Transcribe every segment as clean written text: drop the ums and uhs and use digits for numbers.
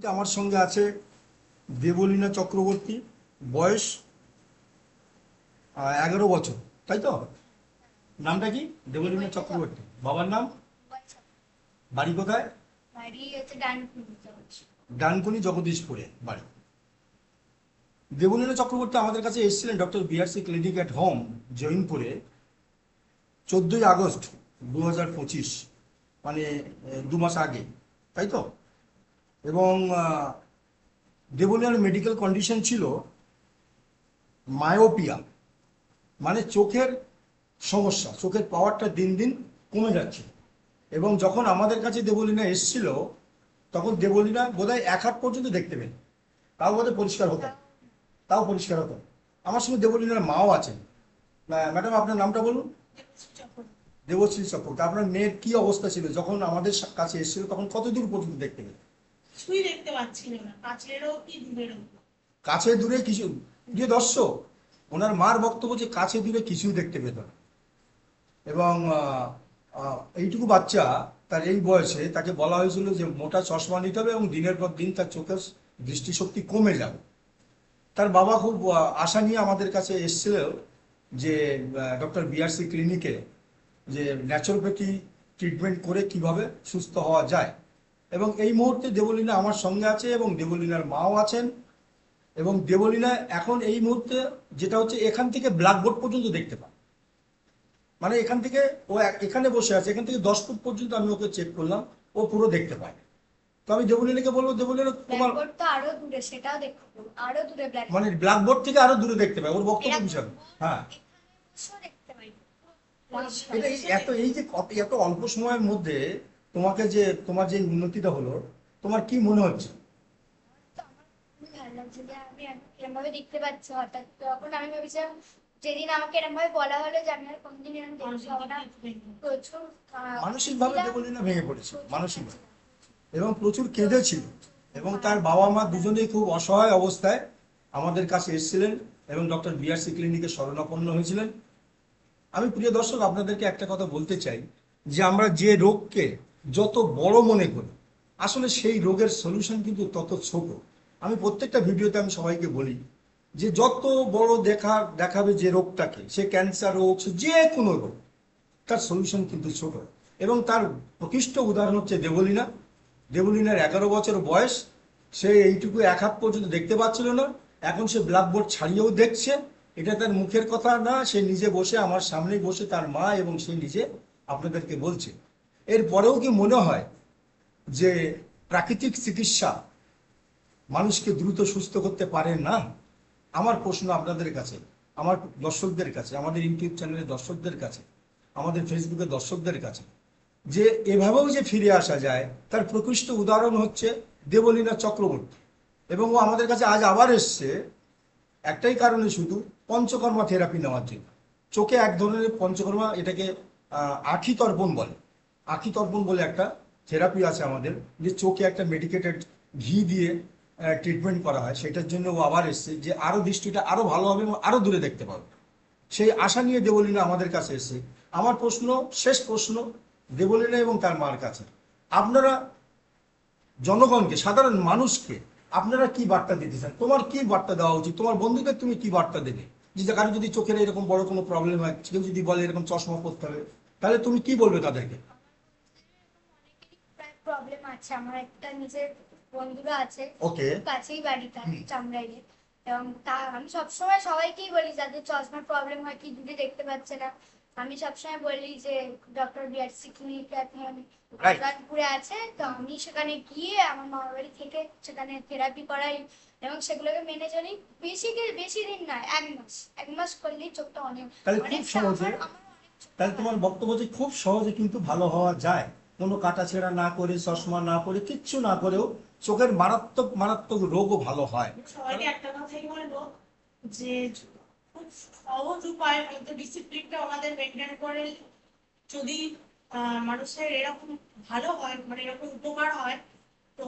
মুহূর্তে আমার সঙ্গে আছে দেবলীনা চক্রবর্তী, বয়স 11 বছর, তাই তো? নামটা কি? দেবলীনা চক্রবর্তী। বাবার নাম? বাড়ি কোথায়? ডানকুনি, জগদীশপুরে বাড়ি। দেবলীনা চক্রবর্তী আমাদের কাছে এসেছিলেন doctor BRC clinic at home, জৈনপুরে 14ই আগস্ট 2025, মানে 2 মাস আগে, তাই তো? এবং দেবলীনার মেডিকেল কন্ডিশন ছিল মায়োপিয়া, মানে চোখের সমস্যা, চোখের পাওয়ারটা দিন দিন কমে যাচ্ছে। এবং যখন আমাদের কাছে দেবলীনা এসছিল তখন দেবলীনা বোধহয় 1 হাত পর্যন্ত দেখতে পেন, তাও বোধহয় পরিষ্কার হতো, তাও পরিষ্কার হতো। আমার সঙ্গে দেবলীনার মাও আছেন। ম্যাডাম, আপনার নামটা বলুন। দেবশ্রী চক্রবর্তী। আপনার মেয়ের কি অবস্থা ছিল যখন আমাদের কাছে এসেছিল? তখন কত দূর পর্যন্ত দেখতে পেন? কিছুই দেখতে পাচ্ছিল না, কাছেরও কি দূরেরও। কাছে দূরে কিছু। প্রিয় দর্শক, ওনার মার বক্তব্য যে কাছে দূরে কিছুই দেখতে পেত না। এবং এইটুকু বাচ্চা, তার এই বয়সে তাকে বলা হয়েছিল যে মোটা চশমা নিতে হবে এবং দিনের পর দিন তার চোখের দৃষ্টিশক্তি কমে যাবে। তার বাবা খুব আশা নিয়ে আমাদের কাছে এসেছিল যে ডক্টর বিআরসি ক্লিনিকে যে ন্যাচুরোপ্যাথি ট্রিটমেন্ট করে কিভাবে সুস্থ হওয়া যায়। এবং এই মুহূর্তে দেবলীনা আমার সঙ্গে আছে এবং দেবলীনার মাও আছেন। এবং দেবলীনা এখন এই মুহূর্তে যেটা হচ্ছে, এখান থেকে ব্ল্যাকবোর্ড পর্যন্ত দেখতে পায়। মানে এখান থেকে ও এখানে বসে আছে, এখান থেকে 10 ফুট পর্যন্ত আমি ওকে চেক করলাম, ও পুরো দেখতে পায়। তো আমি দেবলীনাকে বলবো, দেবলীনা তোমার আরো দূরে, সেটাও দেখতে আরো দূরে মানে ব্ল্যাকবোর্ড থেকে আরো দূরে দেখতে পায়, ওর বক্তব্য বিষয়। হ্যাঁ, দেখতে পাই। এটা এই যে এত অল্প সময়ের মধ্যে তোমাকে যে তোমার যে উন্নতিটা হলো, তোমার কি মনে হচ্ছে? ভালো লাগছে যে আমি এরকম ভাবে দেখতে পাচ্ছি। হঠাৎ তখন আমি ভেবেছিলাম, যেদিন আমাকে এরকম ভাবে বলা হলো যে আমি আর কোনদিন এরকম দেখতে পাবো না, প্রচুর মানসিক ভাবে দেবলীনা ভেঙে পড়েছে, মানসিক ভাবে, এবং প্রচুর কেঁদেছিল। এবং তার বাবা মা দুজনেই খুব অসহায় অবস্থায় আমাদের কাছে এসেছিলেন এবং ডক্টর বিআরসি ক্লিনিকে শরণাপন্ন হয়েছিলেন। আমি প্রিয় দর্শক আপনাদেরকে একটা কথা বলতে চাই, যে আমরা যে রোগকে যত বড় মনে করি, আসলে সেই রোগের সলিউশন কিন্তু তত ছোট। আমি প্রত্যেকটা ভিডিওতে আমি সবাইকে বলি যে যত বড় দেখাবে যে রোগটাকে, সে ক্যান্সার হোক, সে যে কোনো রোগ, তার সলিউশন কিন্তু ছোট। এবং তার প্রকৃষ্ট উদাহরণ হচ্ছে দেবলীনা। দেবলীনার 11 বছর বয়স, সে এইটুকু 1 হাত পর্যন্ত দেখতে পাচ্ছিল না, এখন সে ব্ল্যাকবোর্ড ছাড়িয়েও দেখছে। এটা তার মুখের কথা না, সে নিজে বসে আমার সামনে বসে, তার মা এবং সে নিজে আপনাদেরকে বলছে। এরপরেও কি মনে হয় যে প্রাকৃতিক চিকিৎসা মানুষকে দ্রুত সুস্থ করতে পারে না? আমার প্রশ্ন আপনাদের কাছে, আমার দর্শকদের কাছে, আমাদের ইউটিউব চ্যানেলের দর্শকদের কাছে, আমাদের ফেসবুকের দর্শকদের কাছে, যে এভাবেও যে ফিরে আসা যায়, তার প্রকৃষ্ট উদাহরণ হচ্ছে দেবলীনা চক্রবর্তী। এবং ও আমাদের কাছে আজ আবার এসছে একটাই কারণে, শুধু পঞ্চকর্মা থেরাপি নেওয়ার জন্য। চোখে এক ধরনের পঞ্চকর্মা, এটাকে আখি তর্পণ বলে। আখি তর্পণ বলে একটা থেরাপি আছে আমাদের, যে চোখে একটা মেডিকেটেড ঘি দিয়ে ট্রিটমেন্ট করা হয়। সেটার জন্য ও আবার এসছে, যে আরো দৃষ্টিটা আরো ভালো হবে এবং আরো দূরে দেখতে পাবে। সেই আশা নিয়ে দেবলীনা আমাদের কাছে এসছে। আমার প্রশ্ন, শেষ প্রশ্ন দেবলীনা এবং তার মার কাছে, আপনারা জনগণকে, সাধারণ মানুষকে আপনারা কি বার্তা দিতে চান? তোমার কি বার্তা দেওয়া উচিত? তোমার বন্ধুদের তুমি কি বার্তা দেবে? যে কারো যদি চোখের এরকম বড় কোনো প্রবলেম হয়, কেউ যদি বলে এরকম চশমা পরতে হবে, তাহলে তুমি কি বলবে তাদেরকে? প্রবলেম আছে, আমার একটা নিজের বন্ধুরা আছে, ওকে, কাছেই বাড়ি তার, চামড়াইয়ে। এবং তা আমি সবসময় সবাইকেই বলি যাদের চশমার প্রবলেম হয়, কি দূরে দেখতে পাচ্ছে না, আমি সবসময় বলি যে ডক্টর বিআরসি ক্লিনিক রাজপুরে আছে, তো আমি সেখানে গিয়ে আমার মামার বাড়ি থেকে সেখানে থেরাপি করাই এবং সেগুলোকে মেনে চলি। বেশি দিন নয়, 1 মাস, 1 মাস করলেই চোখটা অনেক, তাহলে খুব সহজে, তাহলে তোমার বক্তব্য যে খুব সহজে কিন্তু ভালো হওয়া যায়, কোনো কাটাছেঁড়া না করে, চশমা না করে, কিচ্ছু না করেও চোখের মারাত্মক মারাত্মক রোগও ভালো হয়। সবাইকে একটা কথাই বলবো যে খুব সহজ উপায়, হয়তো ডিসিপ্লিনটা আমাদের মেনটেন করে যদি মানুষের এরকম ভালো হয়, মানে এরকম উপকার হয়, তো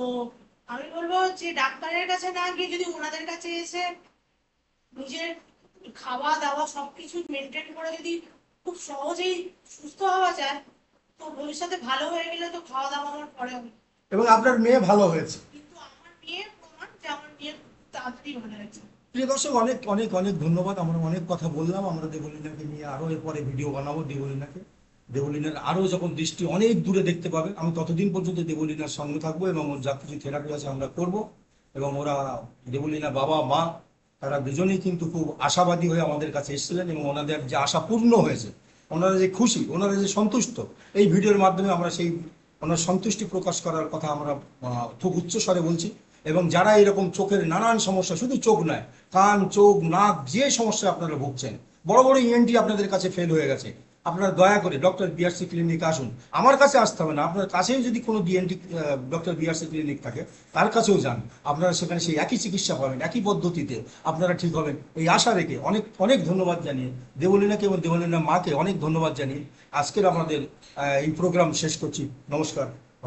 আমি বলবো যে ডাক্তারের কাছে না গিয়ে যদি ওনাদের কাছে এসে নিজের খাওয়া দাওয়া সবকিছু মেনটেন করে যদি খুব সহজেই সুস্থ হওয়া যায়, তো ভবিষ্যতে ভালো হয়ে গেলে তো খাওয়া দাওয়া আমার পরে হবে। এবং আপনার মেয়ে ভালো হয়েছে। কিন্তু আমার মেয়ে তাড়াতাড়ি ভালো হয়ে যায়। প্রিয় দর্শক, অনেক অনেক অনেক ধন্যবাদ। আমরা অনেক কথা বললাম। আমরা দেবলীনাকে নিয়ে আরো এরপরে ভিডিও বানাবো। দেবলীনার আরো যখন দৃষ্টি অনেক দূরে দেখতে পাবে, আমি ততদিন পর্যন্ত দেবলীনার সঙ্গে থাকবো এবং ওর যা কিছু থেরাপি আছে আমরা করব। এবং ওরা দেবলীনা বাবা মা তারা দুজনেই কিন্তু খুব আশাবাদী হয়ে আমাদের কাছে এসেছিলেন এবং ওনাদের যে আশা পূর্ণ হয়েছে, ওনারা যে খুশি, ওনারা যে সন্তুষ্ট, এই ভিডিওর মাধ্যমে আমরা সেই ওনার সন্তুষ্টি প্রকাশ করার কথা আমরা খুব উচ্চস্বরে বলছি। এবং যারা এরকম চোখের নানান সমস্যা, শুধু চোখ নয়, কান, চোখ, নাক, যে সমস্যা আপনারা ভুগছেন, বড় বড় ইএনটি আপনাদের কাছে ফেল হয়ে গেছে, আপনারা দয়া করে ডক্টর বিআরসি ক্লিনিকে আসুন। আমার কাছে আসতে হবে না, আপনার কাছেও যদি কোনো ডিএনটি ডক্টর বিআরসি ক্লিনিক থাকে তার কাছেও যান, আপনারা সেখানে সেই একই চিকিৎসা পাবেন, একই পদ্ধতিতে আপনারা ঠিক হবেন, এই আশা রেখে অনেক অনেক ধন্যবাদ জানিয়ে দেবলীনাকে এবং দেবলীনার মাকে অনেক ধন্যবাদ জানিয়ে আজকের আমাদের এই প্রোগ্রাম শেষ করছি। নমস্কার।